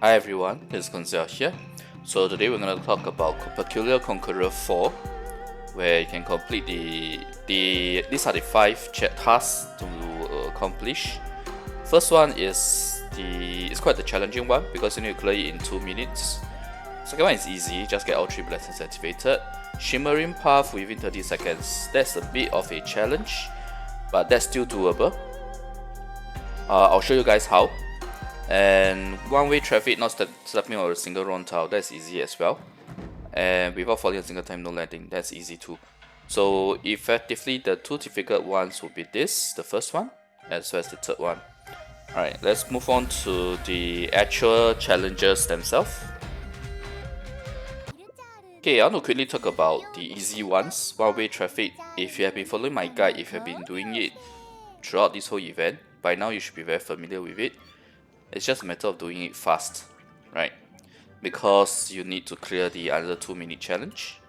Hi everyone, it's Koinzell here. So today we're going to talk about Peculiar Conqueror 4, where you can complete these are the 5 tasks to accomplish. First one is it's quite the challenging one because you need to clear it in 2 minutes. Second one is easy, just get all 3 blessings activated. Shimmering path within 30 seconds. That's a bit of a challenge, but that's still doable. I'll show you guys how. And one-way traffic not stepping on a single round tile, that's easy as well. And without falling a single time, no landing, that's easy too. So effectively, the 2 difficult ones will be this, the first one, as well as the third one. Alright, let's move on to the actual challenges themselves. Okay, I want to quickly talk about the easy ones. One-way traffic, if you have been following my guide, if you have been doing it throughout this whole event, by now you should be very familiar with it. It's just a matter of doing it fast, right? Because you need to clear the under 2-minute challenge.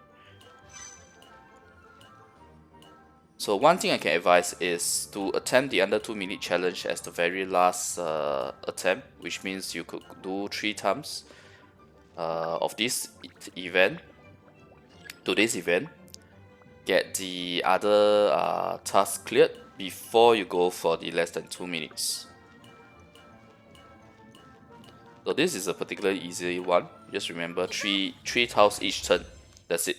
So one thing I can advise is to attempt the under 2-minute challenge as the very last attempt, which means you could do 3 times of this event, today's event, get the other task cleared before you go for the less than 2 minutes. So this is a particularly easy one. Just remember 3 tiles each turn. That's it.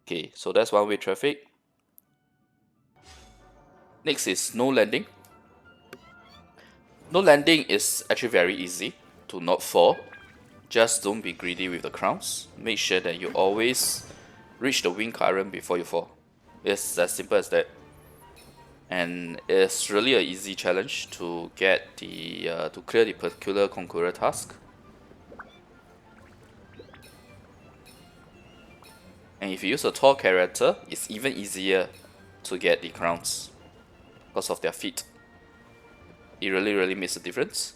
Okay, so that's one-way traffic. Next is no landing. No landing is actually very easy to not fall. Just don't be greedy with the crowns. Make sure that you always reach the wind current before you fall. It's as simple as that. And it's really an easy challenge to get the to clear the Peculiar Conqueror task. And if you use a tall character, it's even easier to get the crowns because of their feet. It really makes a difference.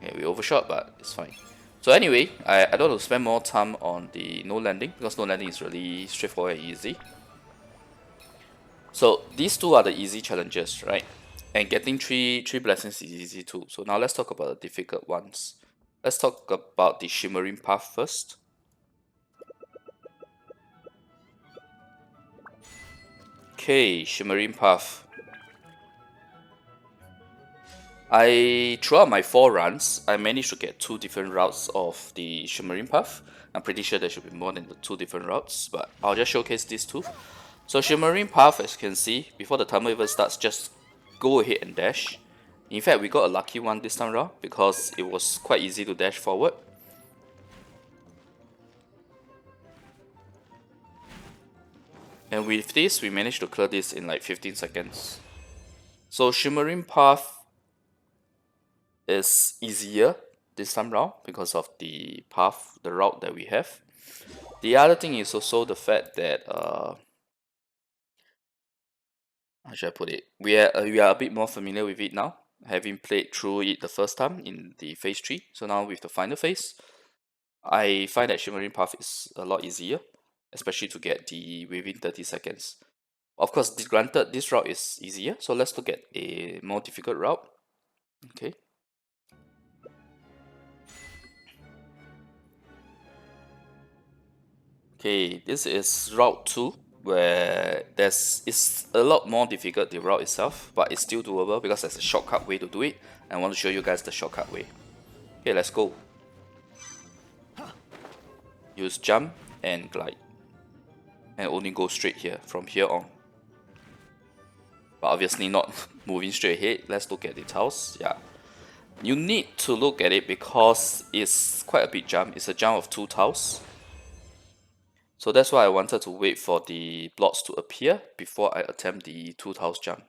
Okay, we overshot, but it's fine. So anyway, I don't want to spend more time on the no landing because no landing is really straightforward and easy. So these two are the easy challenges, right? And getting three blessings is easy too. So now let's talk about the difficult ones. Let's talk about the Shimmering path first. Okay, Shimmering path. Throughout my 4 runs, I managed to get 2 different routes of the Shimmering path. I'm pretty sure there should be more than the 2 different routes, but I'll just showcase these 2. So Shimmering path, as you can see, before the timer even starts, just go ahead and dash. In fact, we got a lucky one this time around because it was quite easy to dash forward. And with this, we managed to clear this in like 15 seconds. So Shimmering path is easier this time round because of the path, the route that we have. The other thing is also the fact that how should I put it? We are a bit more familiar with it now, having played through it the first time in the phase 3. So now with the final phase, I find that Shimmering path is a lot easier, especially to get the within 30 seconds. Of course, granted, this route is easier, so let's look at a more difficult route. Okay. Okay, this is route 2, where it's a lot more difficult, the route itself, but it's still doable because there's a shortcut way to do it. I want to show you guys the shortcut way. Okay, let's go. Use jump and glide. And only go straight here, from here on. But obviously not moving straight ahead. Let's look at the tiles. Yeah. You need to look at it because it's quite a big jump. It's a jump of 2 tiles. So that's why I wanted to wait for the blocks to appear before I attempt the 2 tiles jump.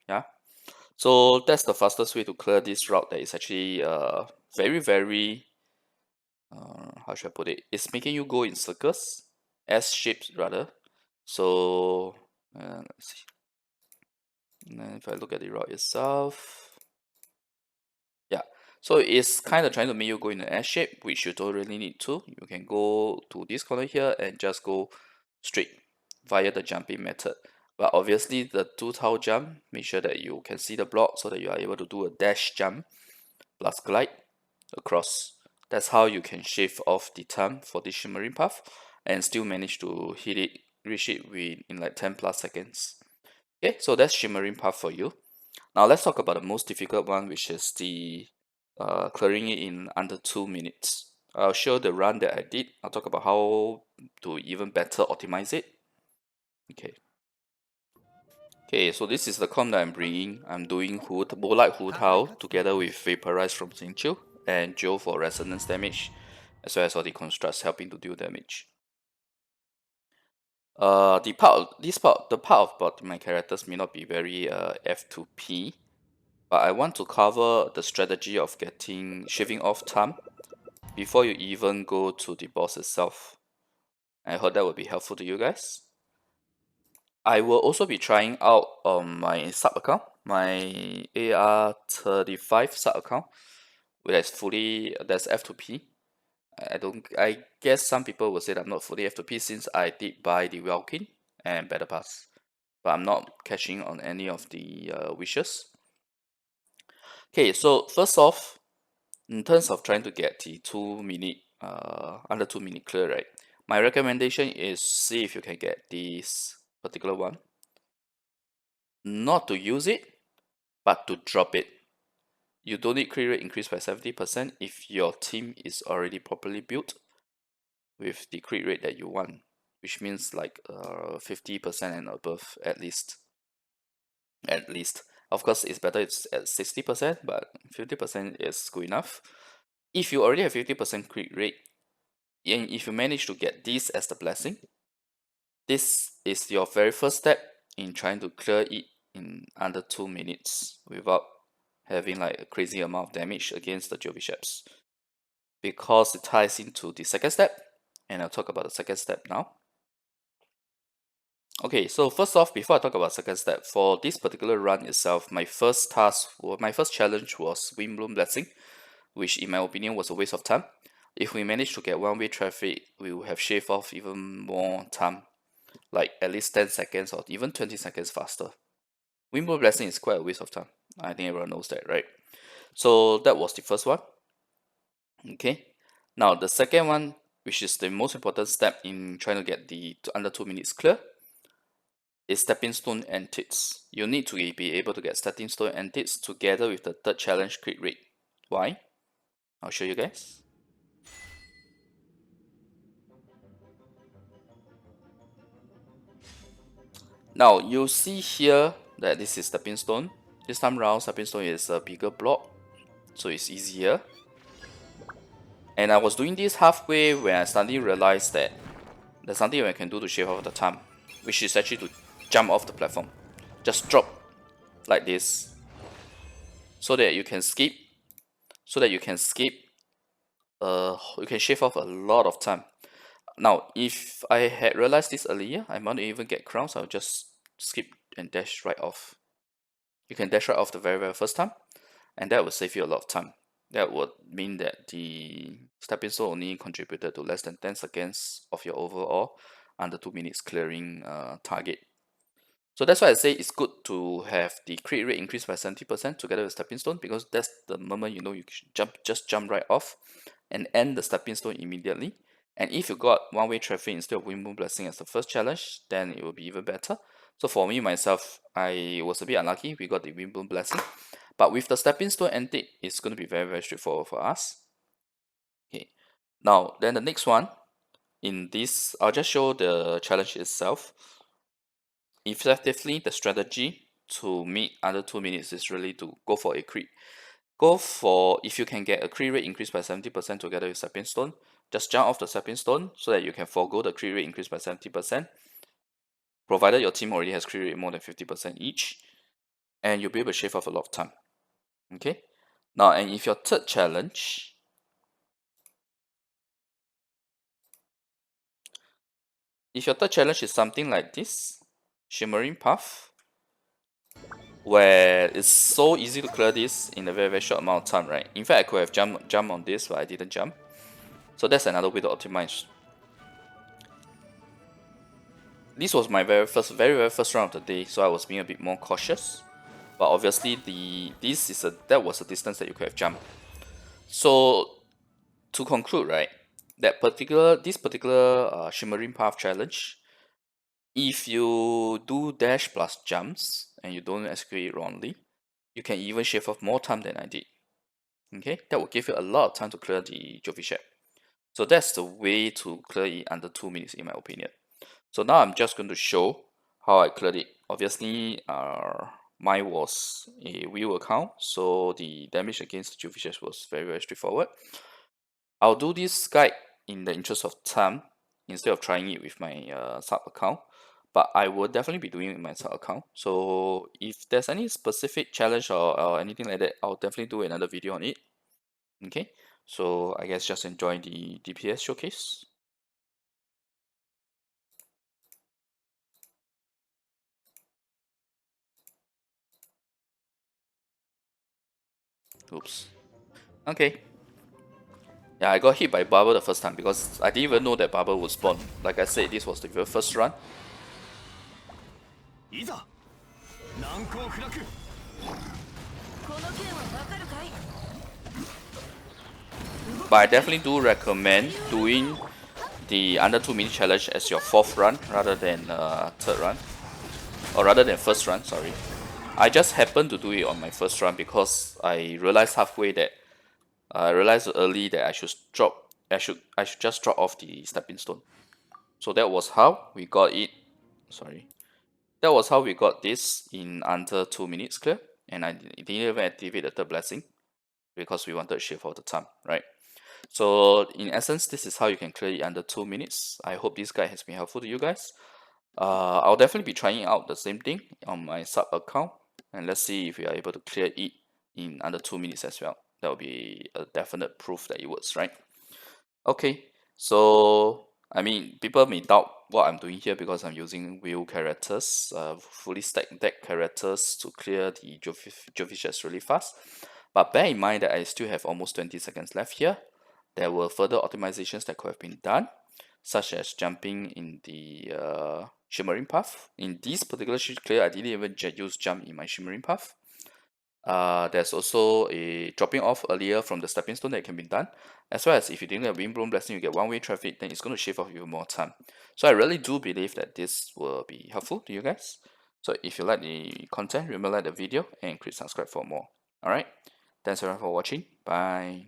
Yeah. So that's the fastest way to clear this route that is actually very how should I put it? It's making you go in circles, S shapes rather. So let's see. And then if I look at the route itself, yeah. So it's kind of trying to make you go in an S shape, which you don't really need to. You can go to this corner here and just go straight via the jumping method. But obviously the 2 tile jump, make sure that you can see the block so that you are able to do a dash jump. plus glide across. That's how you can shave off the time for the Shimmering Path and still manage to reach it in like 10 plus seconds. Okay, so that's Shimmering Path for you. Now let's talk about the most difficult one, which is the clearing it in under 2 minutes. I'll show the run that I did. I'll talk about how to even better optimize it. Okay. Okay, so this is the comp that I'm bringing. I'm doing Bolite Hu Tao together with Vaporize from Xingqiu and Joe for resonance damage, as well as all the constructs helping to deal damage. The part about my characters may not be very F2P, but I want to cover the strategy of shaving off time before you even go to the boss itself. I hope that will be helpful to you guys. I will also be trying out my sub account, my AR35 sub account, that's F2P. I guess some people will say that I'm not fully F2P since I did buy the Welkin and Battle Pass, but I'm not catching on any of the wishes. Okay, so first off, in terms of trying to get the 2 minute under 2 minute clear, right? My recommendation is see if you can get this particular one. Not to use it, but to drop it. You don't need crit rate increase by 70% if your team is already properly built with the crit rate that you want, which means like 50% and above at least. At least. Of course, it's better it's at 60%, but 50% is good enough. If you already have 50% crit rate, and if you manage to get this as the blessing, this is your very first step in trying to clear it in under 2 minutes without having like a crazy amount of damage against the Joe Bishops, because it ties into the second step, and I'll talk about the second step now. Okay, so first off, before I talk about second step, for this particular run itself, my first challenge was Windblume Blessing, which in my opinion was a waste of time. If we manage to get one-way traffic, we will have shaved off even more time, like at least 10 seconds or even 20 seconds faster. Windblume Blessing is quite a waste of time. I think everyone knows that, right? So that was the first one. Okay, now the second one, which is the most important step in trying to get the under 2 minutes clear, is Stepping Stone Antics. You need to be able to get Stepping Stone Antics together with the third challenge crit rate. Why? I'll show you guys. Now you see here that this is Stepping Stone. This time round, Stepping Stone is a bigger block, so it's easier. And I was doing this halfway when I suddenly realized that there's something I can do to shave off the time, which is actually to jump off the platform. Just drop like this, so that you can skip. You can shave off a lot of time. Now, if I had realized this earlier, I might not even get crowns. I'll just skip and dash right off. You can dash right off the very, very first time, and that will save you a lot of time. That would mean that the stepping stone only contributed to less than 10 seconds of your overall under 2 minutes clearing target. So that's why I say it's good to have the crit rate increased by 70% together with stepping stone, because that's the moment you know you just jump right off and end the stepping stone immediately. And if you got one-way traffic instead of Windblume Blessing as the first challenge, then it will be even better. So for me myself, I was a bit unlucky. We got the Windblume Blessing, but with the stepping stone antique, it's going to be very, very straightforward for us. Okay, now then the next one in this, I'll just show the challenge itself. Effectively, the strategy to meet under 2 minutes is really to go for a crit. If you can get a crit rate increase by 70% together with stepping stone, just jump off the stepping stone so that you can forego the crit rate increase by 70%, provided your team already has crit rate more than 50% each, and you'll be able to shave off a lot of time. Okay, now, and if your third challenge is something like this, Shimmering Path, where it's so easy to clear this in a very, very short amount of time, right? In fact, I could have jumped on this, but I didn't jump. So that's another way to optimize. This was my very first round of the day, so I was being a bit more cautious. But obviously, that was a distance that you could have jumped. So to conclude, right, this particular Shimmering Path challenge, if you do dash plus jumps and you don't execute it wrongly, you can even shave off more time than I did. Okay, that will give you a lot of time to clear the Jovi Shack. So that's the way to clear it under 2 minutes in my opinion. So now I'm just going to show how I cleared it. Obviously, mine was a wheel account, so the damage against the Juvishas was very straightforward. I'll do this guide in the interest of time instead of trying it with my sub account, but I will definitely be doing it in my sub account. So if there's any specific challenge or anything like that, I'll definitely do another video on it. Okay, so I guess just enjoy the DPS showcase. Oops. Okay. Yeah, I got hit by Barber the first time because I didn't even know that Barber would spawn. Like I said, this was the very first run. But I definitely do recommend doing the under 2 minute challenge as your 4th run rather than 3rd run. Or rather than 1st run, sorry. I just happened to do it on my 1st run because I realized halfway that I realized early that I should just drop off the stepping stone. So that was how we got it. Sorry. That was how we got this in under 2 minutes clear. And I didn't even activate the 3rd blessing because we wanted to shift all the time, right? So in essence, this is how you can clear it under 2 minutes. I hope this guide has been helpful to you guys. I'll definitely be trying out the same thing on my sub account, and let's see if we are able to clear it in under 2 minutes as well. That will be a definite proof that it works, right? Okay, so I mean, people may doubt what I'm doing here because I'm using wheel characters, fully stacked deck characters to clear the Jovishes really fast. But bear in mind that I still have almost 20 seconds left here. There were further optimizations that could have been done, such as jumping in the Shimmering Path. In this particular clear, I didn't even use jump in my Shimmering Path. There's also a dropping off earlier from the stepping stone that can be done, as well as if you didn't have Windblume Blessing, you get one-way traffic, then it's going to shave off even more time. So I really do believe that this will be helpful to you guys. So if you like the content, remember like the video and click subscribe for more. Alright, thanks everyone for watching. Bye.